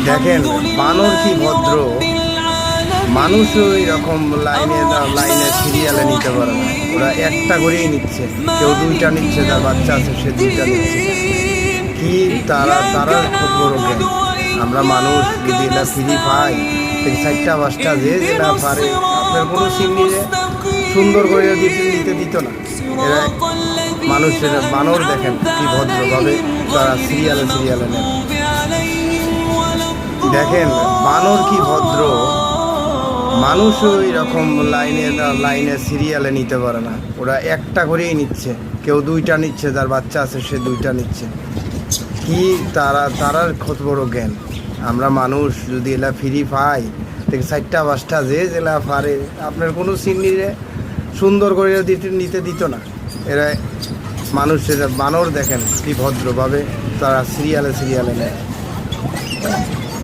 দেখেন বানর কি ভদ্র, মানুষও এরকম লাইনে লাইনে সিরিয়ালে নিতে পারে না। ওরা একটা করেই নিচ্ছে, কেউ দুইটা নিচ্ছে, যার বাচ্চা আছে সে দুইটা নিচ্ছে। কি তারার খুব বড় জ্ঞান। আমরা মানুষ যদি এটা ফ্রি পাই, চারটা পাঁচটা যে যেটা পারে আপনার কোনো সিগনিরে সুন্দর করে নিতে দিত না। এরা মানুষের বানর দেখেন কি ভদ্রভাবে তারা সিরিয়ালে সিরিয়ালে নেন। দেখেন বানর কি ভদ্র, মানুষও এরকম লাইনে লাইনে সিরিয়ালে নিতে পারে না। ওরা একটা করেই নিচ্ছে, কেউ দুইটা নিচ্ছে, যার বাচ্চা আছে সে দুইটা নিচ্ছে। কি তারার কত বড় জ্ঞান। আমরা মানুষ যদি এলা ফ্রি পাই, চারটা পাঁচটা যে যেলা পারে আপনার কোনো সিগনিরে সুন্দর করে নিতে দিত না। এরা মানুষের বানর দেখেন কি ভদ্রভাবে তারা সিরিয়ালে সিরিয়ালে নেয়।